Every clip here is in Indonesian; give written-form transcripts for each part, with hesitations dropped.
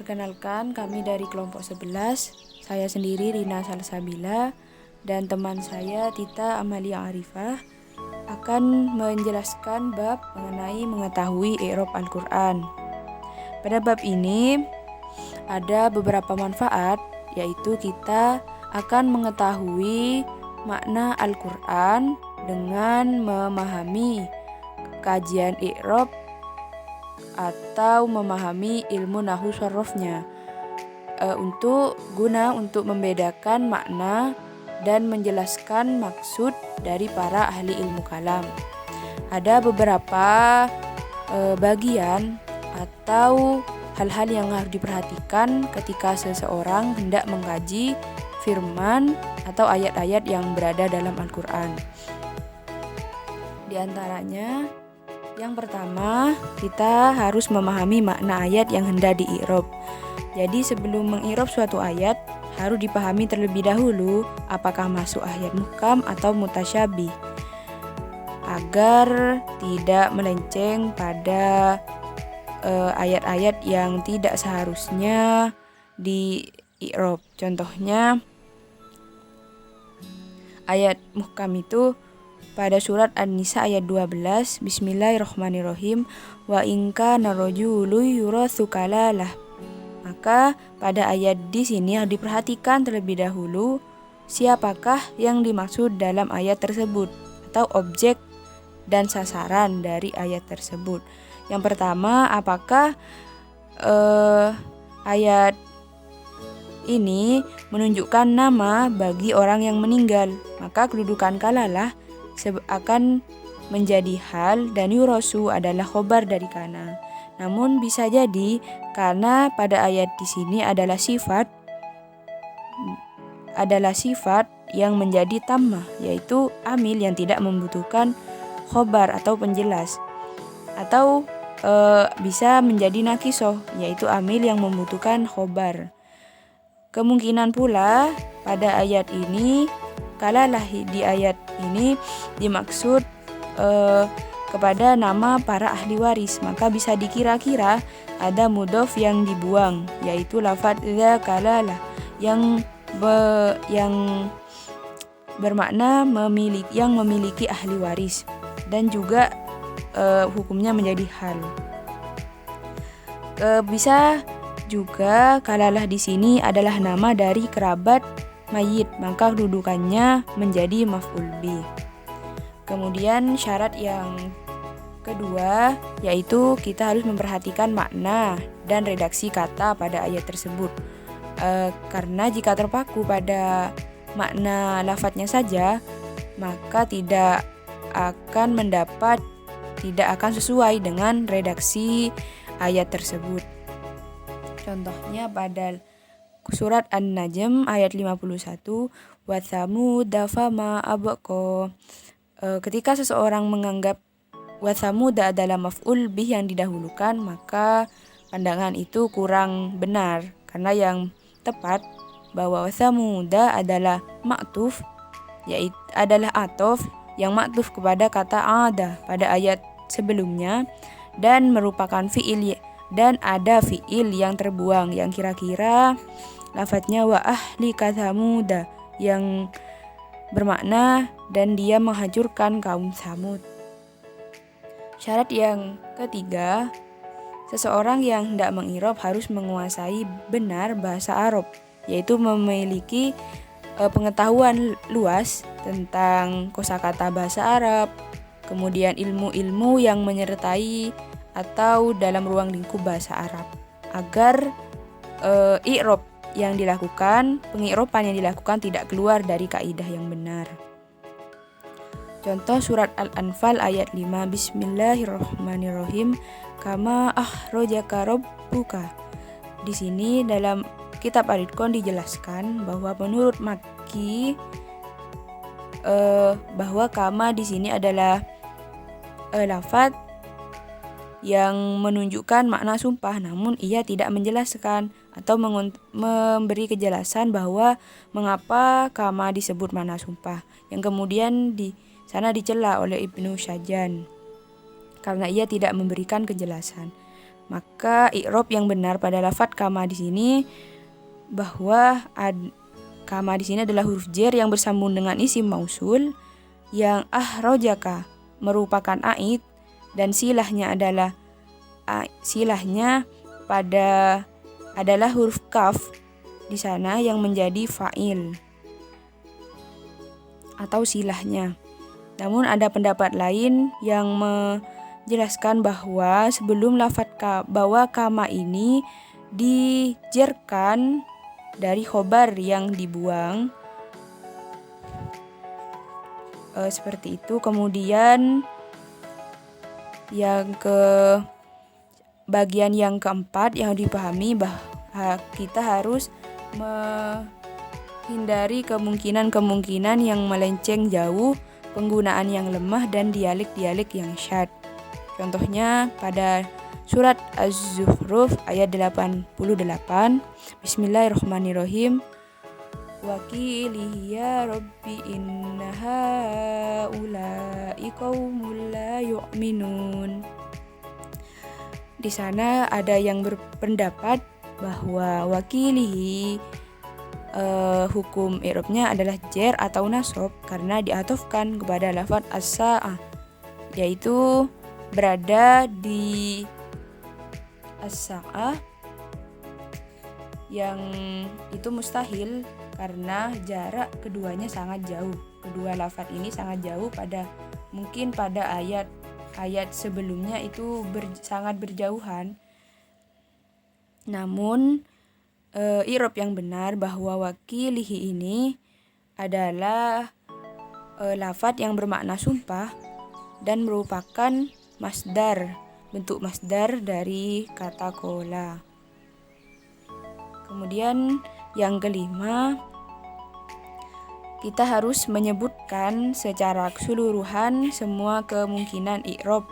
Perkenalkan, kami dari kelompok 11. Saya sendiri Rina Salsabila dan teman saya Tita Amalia Arifah akan menjelaskan bab mengenai mengetahui i'rab Al-Qur'an. Pada bab ini ada beberapa manfaat, yaitu kita akan mengetahui makna Al-Qur'an dengan memahami kajian i'rab atau memahami ilmu nahwu sharafnya untuk membedakan makna dan menjelaskan maksud dari para ahli ilmu kalam. Ada beberapa bagian atau hal-hal yang harus diperhatikan ketika seseorang hendak mengkaji firman atau ayat-ayat yang berada dalam Al-Qur'an. Di antaranya, yang pertama, kita harus memahami makna ayat yang hendak di-i'rab. Jadi sebelum meng-i'rab suatu ayat, harus dipahami terlebih dahulu apakah masuk ayat muhkam atau mutasyabih, agar tidak melenceng pada ayat-ayat yang tidak seharusnya di-i'rab. Contohnya, ayat muhkam itu pada surat An-Nisa ayat 12, Bismillahirrahmanirrahim, wa inka narojulu yurathu kalalah. Maka pada ayat di sini harus diperhatikan terlebih dahulu siapakah yang dimaksud dalam ayat tersebut atau objek dan sasaran dari ayat tersebut. Yang pertama, apakah ayat ini menunjukkan nama bagi orang yang meninggal, maka kedudukan kalalah akan menjadi hal dan yurosu adalah khobar dari kana. Namun bisa jadi karena pada ayat di sini adalah sifat yang menjadi tammah, yaitu amil yang tidak membutuhkan khobar atau penjelas, atau bisa menjadi nakisoh, yaitu amil yang membutuhkan khobar. Kemungkinan pula pada ayat ini kalalah di ayat ini dimaksud kepada nama para ahli waris, maka bisa dikira-kira ada mudhof yang dibuang, yaitu lafadz dza kalalah yang bermakna memiliki ahli waris, dan juga hukumnya menjadi hal. Bisa juga kalalah di sini adalah nama dari kerabat mayit, maka kedudukannya menjadi maf'ul bih. Kemudian syarat yang kedua, yaitu kita harus memperhatikan makna dan redaksi kata pada ayat tersebut. Karena jika terpaku pada makna lafadznya saja, maka tidak akan sesuai dengan redaksi ayat tersebut. Contohnya pada surat An-Najm ayat 51, wa tsamuda fama abqa. Ketika seseorang menganggap wa tsamuda adalah maf'ul bih yang didahulukan, maka pandangan itu kurang benar, karena yang tepat bahwa wa tsamuda adalah ma'tuf, yaitu adalah atof yang ma'tuf kepada kata ada pada ayat sebelumnya, dan merupakan fi'il, dan ada fi'il yang terbuang yang kira-kira lafadznya wa ahlika tsamuda yang bermakna dan dia menghancurkan kaum Samud. Syarat yang ketiga, seseorang yang hendak meng-i'rab harus menguasai benar bahasa Arab, yaitu memiliki pengetahuan luas tentang kosakata bahasa Arab, kemudian ilmu-ilmu yang menyertai atau dalam ruang lingkup bahasa Arab, agar peng'i'raban yang dilakukan tidak keluar dari kaidah yang benar. Contoh surat Al-Anfal ayat 5, Bismillahirrahmanirrahim, kama akhrajaka rabbuka. Di sini dalam kitab Al-Itqan dijelaskan bahwa menurut Makki bahwa kama di sini adalah lafadz yang menunjukkan makna sumpah, namun ia tidak menjelaskan atau memberi kejelasan bahwa mengapa kama disebut makna sumpah, yang kemudian di sana dicela oleh Ibnu Syajan karena ia tidak memberikan kejelasan. Maka i'rab yang benar pada lafadz kama di sini bahwa kama di sini adalah huruf jar yang bersambung dengan isim mausul yang ahrojaka merupakan aid dan silahnya adalah huruf kaf di sana yang menjadi fa'il atau silahnya. Namun ada pendapat lain yang menjelaskan bahwa sebelum lafadz bahwa kama ini dijerkan dari khobar yang dibuang seperti itu. Kemudian bagian yang keempat yang dipahami bahwa kita harus menghindari kemungkinan-kemungkinan yang melenceng jauh, penggunaan yang lemah dan dialek-dialek yang syad. Contohnya pada surat Az-Zukhruf ayat 88. Bismillahirrahmanirrahim. Wakilihi ya Rabbi inna haula'i qaumul la yu'minun. Di sana ada yang berpendapat bahwa wakilihi hukum i'rabnya adalah jar atau nasab karena diatofkan kepada lafadz as-sa'ah, yaitu berada di as-sa'ah yang itu mustahil karena jarak keduanya sangat jauh. Kedua lafadz ini sangat jauh mungkin pada ayat sebelumnya itu sangat berjauhan. Namun i'rab yang benar bahwa wakilihi ini adalah lafadz yang bermakna sumpah dan merupakan bentuk masdar dari kata qola. Kemudian yang kelima, kita harus menyebutkan secara keseluruhan semua kemungkinan i'rab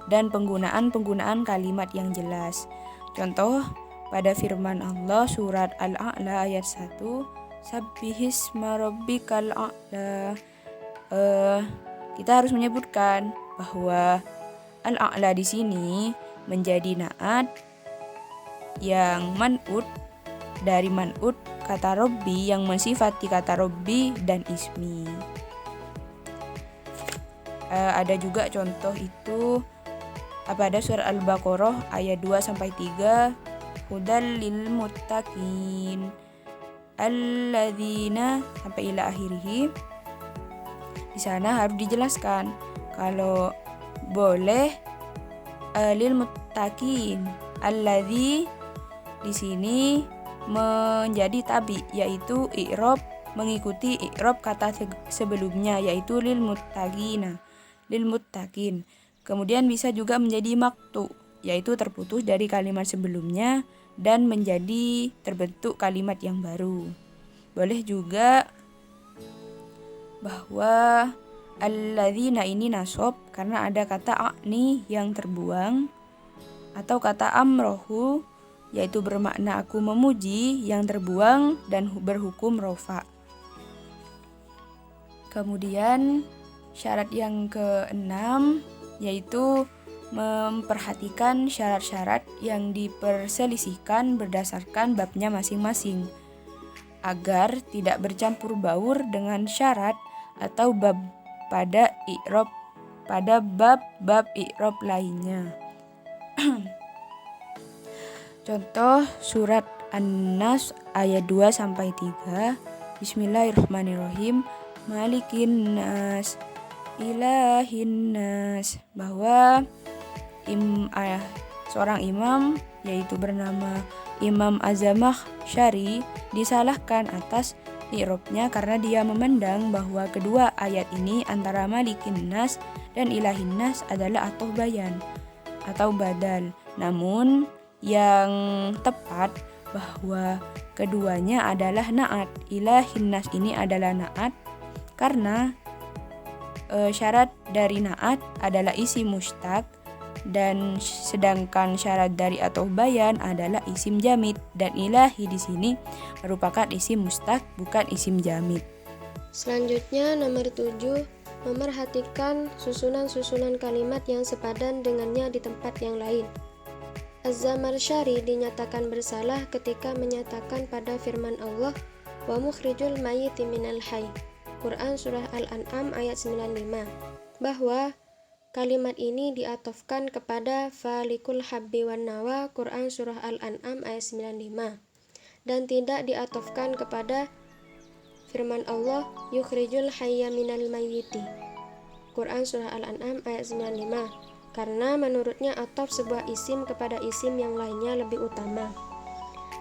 dan penggunaan kalimat yang jelas. Contoh pada firman Allah surat Al-A'la ayat 1, Sabbihisma rabbikal a'la. Kita harus menyebutkan bahwa Al-A'la di sini menjadi na'at yang man'ut dari man'ut kata Robbi yang mensifati kata Robbi dan ismi. Ada juga contoh itu pada surat Al-Baqarah ayat 2-3, hudal lil muttaqin alladzina sampai ila akhirih. Di sana harus dijelaskan kalau boleh lil muttaqin, alladzi di sini menjadi tabi, yaitu i'rab mengikuti i'rab kata sebelumnya yaitu lil muttaqin. Kemudian bisa juga menjadi maktu, yaitu terputus dari kalimat sebelumnya dan menjadi terbentuk kalimat yang baru. Boleh juga bahwa alladzina ini nasab karena ada kata a'ni yang terbuang, atau kata amrohu yaitu bermakna aku memuji yang terbuang dan berhukum rofa. Kemudian syarat yang keenam yaitu memperhatikan syarat-syarat yang diperselisihkan berdasarkan babnya masing-masing agar tidak bercampur baur dengan syarat atau bab pada bab i'rab lainnya. Contoh surat An-Nas ayat 2-3. Bismillahirrahmanirrahim. Malikin nas ilahin nas, bahwa seorang imam yaitu bernama Imam Az-Zamakhsyari disalahkan atas i'rabnya karena dia memandang bahwa kedua ayat ini antara Malikin nas dan ilahin nas adalah atof bayan atau badal. Namun yang tepat bahwa keduanya adalah na'at. Ilahin nas ini adalah na'at karena syarat dari na'at adalah isim mustaq, dan sedangkan syarat dari atof bayan adalah isim jamid, dan ilahi di sini merupakan isim mustaq bukan isim jamid. Selanjutnya nomor 7, memerhatikan susunan-susunan kalimat yang sepadan dengannya di tempat yang lain. Az-Zamakhsyari dinyatakan bersalah ketika menyatakan pada firman Allah, wa mukhrijul mayyiti minal hayy, Quran Surah Al-An'am ayat 95, bahwa kalimat ini diatofkan kepada falikul habbi wan nawa, Quran Surah Al-An'am ayat 95, dan tidak diatofkan kepada firman Allah, yukhrijul hayya minal mayyiti, Quran Surah Al-An'am ayat 95, karena menurutnya atof sebuah isim kepada isim yang lainnya lebih utama.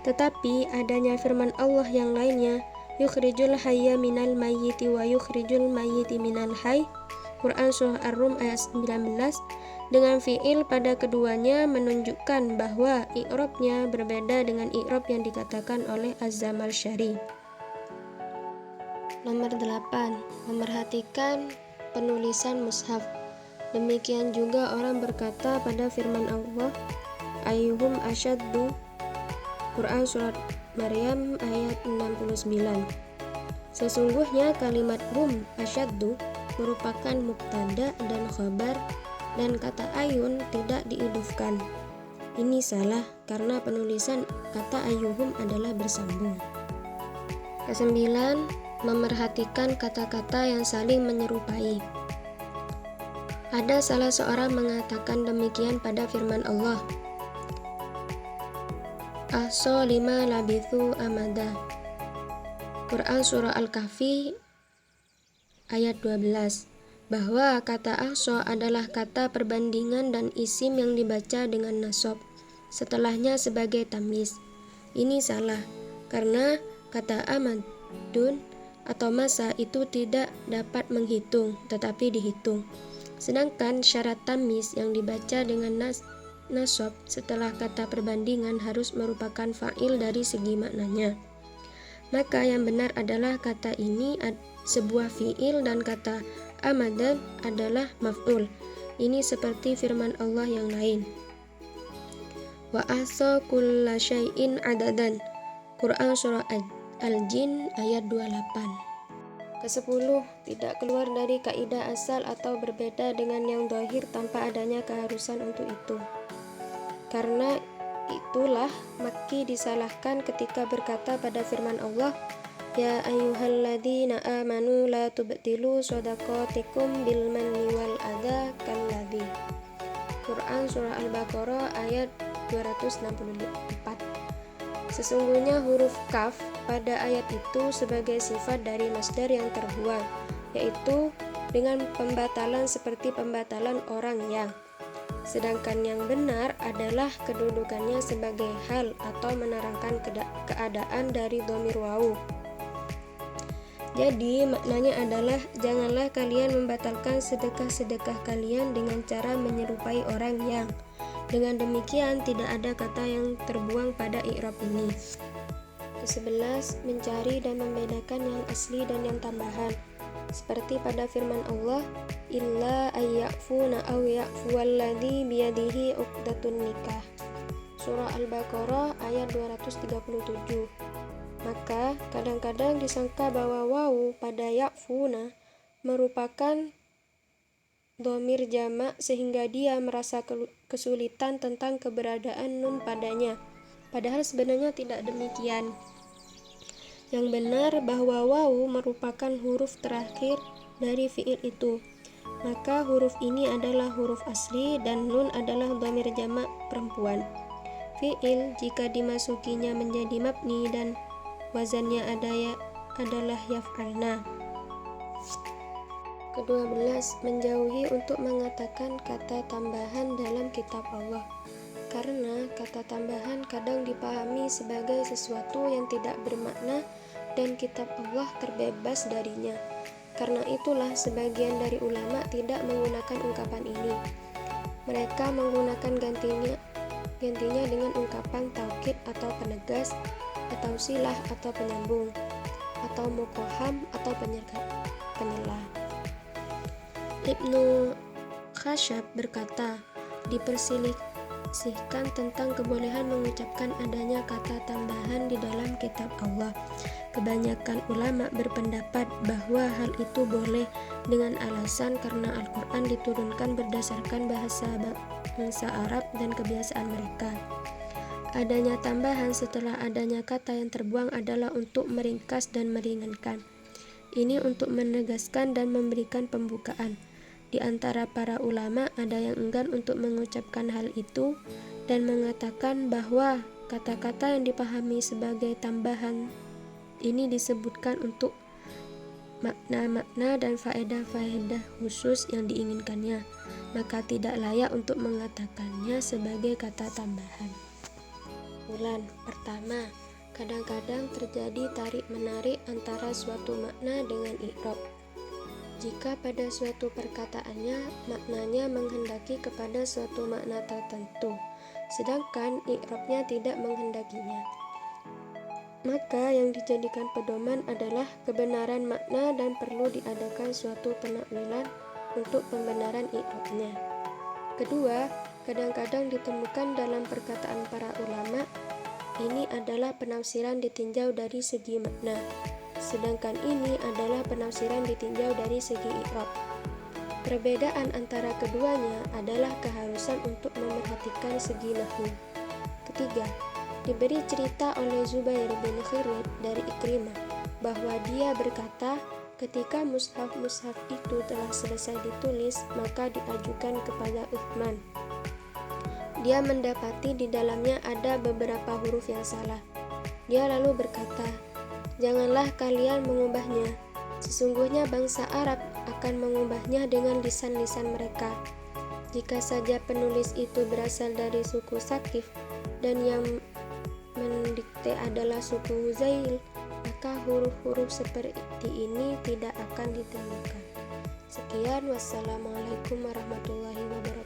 Tetapi adanya firman Allah yang lainnya, yukhrijul hayya minal mayyiti wa yukhrijul mayyiti minal hayy, Quran Surah Ar-Rum ayat 19, dengan fi'il pada keduanya menunjukkan bahwa i'rabnya berbeda dengan i'rab yang dikatakan oleh Az-Zamakhsyari. Nomor 8. Memerhatikan penulisan mushaf. Demikian juga orang berkata pada firman Allah, ayyuhum asyaddu, Quran Surat Maryam ayat 69. Sesungguhnya kalimat hum asyaddu merupakan mubtada dan khabar, dan kata ayun tidak diidufkan. Ini salah karena penulisan kata ayyuhum adalah bersambung. Kesembilan, memerhatikan kata-kata yang saling menyerupai. Ada salah seorang mengatakan demikian pada firman Allah, ahsa lima labithu amada, Quran Surah Al-Kahfi ayat 12, bahwa kata ahsa adalah kata perbandingan dan isim yang dibaca dengan nasab setelahnya sebagai tamyiz. Ini salah karena kata amadun atau masa itu tidak dapat menghitung tetapi dihitung. Sedangkan syarat tamyiz yang dibaca dengan nasab setelah kata perbandingan harus merupakan fa'il dari segi maknanya. Maka yang benar adalah kata ini sebuah fi'il dan kata amadan adalah maf'ul. Ini seperti firman Allah yang lain, wa ahsa kulla syai'in adadan, Quran Surah Al-Jin ayat 28. Ke-10, tidak keluar dari kaidah asal atau berbeda dengan yang dhahir tanpa adanya keharusan untuk itu. Karena itulah Makki disalahkan ketika berkata pada firman Allah, ya ayyuhalladzina amanu la tubtilu shadaqatikum bil manni wal adza kalladzi, Quran Surah Al-Baqarah ayat 264. Sesungguhnya huruf kaf pada ayat itu sebagai sifat dari masdar yang terbuang, yaitu dengan pembatalan seperti pembatalan orang yang. Sedangkan yang benar adalah kedudukannya sebagai hal atau menerangkan keadaan dari dhamir wawu. Jadi maknanya adalah janganlah kalian membatalkan sedekah-sedekah kalian dengan cara menyerupai orang yang. Dengan demikian tidak ada kata yang terbuang pada i'rab ini. Ke-11, mencari dan membedakan yang asli dan yang tambahan. Seperti pada firman Allah, illa ayya'funa aw ya'fuwalladzi biyadihi 'uqdatun nikah, Surah Al-Baqarah ayat 237. Maka kadang-kadang disangka bahwa wawu pada ya'funa merupakan dhamir jamak sehingga dia merasa kesulitan tentang keberadaan nun padanya. Padahal sebenarnya tidak demikian. Yang benar bahwa wawu merupakan huruf terakhir dari fiil itu. Maka huruf ini adalah huruf asli dan nun adalah dhamir jamak perempuan. Fiil jika dimasukinya menjadi mabni dan wazannya adalah yaf'alna. Ke-12, menjauhi untuk mengatakan kata tambahan dalam kitab Allah. Karena kata tambahan kadang dipahami sebagai sesuatu yang tidak bermakna dan kitab Allah terbebas darinya. Karena itulah sebagian dari ulama tidak menggunakan ungkapan ini. Mereka menggunakan gantinya dengan ungkapan taukid atau penegas, atau silah atau penyambung, atau muqaham atau penyelah. Ibnu Khasyab berkata, diperselisihkan tentang kebolehan mengucapkan adanya kata tambahan di dalam kitab Allah. Kebanyakan ulama berpendapat bahwa hal itu boleh dengan alasan karena Al-Quran diturunkan berdasarkan bahasa bangsa Arab dan kebiasaan mereka. Adanya tambahan setelah adanya kata yang terbuang adalah untuk meringkas dan meringankan. Ini untuk menegaskan dan memberikan pembukaan. Di antara para ulama ada yang enggan untuk mengucapkan hal itu dan mengatakan bahwa kata-kata yang dipahami sebagai tambahan ini disebutkan untuk makna-makna dan faedah-faedah khusus yang diinginkannya, maka tidak layak untuk mengatakannya sebagai kata tambahan. Pertama, kadang-kadang terjadi tarik-menarik antara suatu makna dengan i'rab. Jika pada suatu perkataannya maknanya menghendaki kepada suatu makna tertentu, sedangkan i'rabnya tidak menghendakinya, maka yang dijadikan pedoman adalah kebenaran makna dan perlu diadakan suatu penakwilan untuk pembenaran i'rabnya. Kedua, kadang-kadang ditemukan dalam perkataan para ulama, ini adalah penafsiran ditinjau dari segi makna, sedangkan ini adalah penafsiran ditinjau dari segi i'rab. Perbedaan antara keduanya adalah keharusan untuk memerhatikan segi nahwu. Ketiga, diberi cerita oleh Zubair bin Khirrid dari Ikrimah bahwa dia berkata, ketika mushaf-mushaf itu telah selesai ditulis, maka diajukan kepada Uthman. Dia mendapati di dalamnya ada beberapa huruf yang salah. Dia lalu berkata, "Janganlah kalian mengubahnya. Sesungguhnya bangsa Arab akan mengubahnya dengan lisan-lisan mereka. Jika saja penulis itu berasal dari suku Sakif dan yang mendikte adalah suku Huzail, maka huruf-huruf seperti ini tidak akan ditemukan." Sekian, wassalamualaikum warahmatullahi wabarakatuh.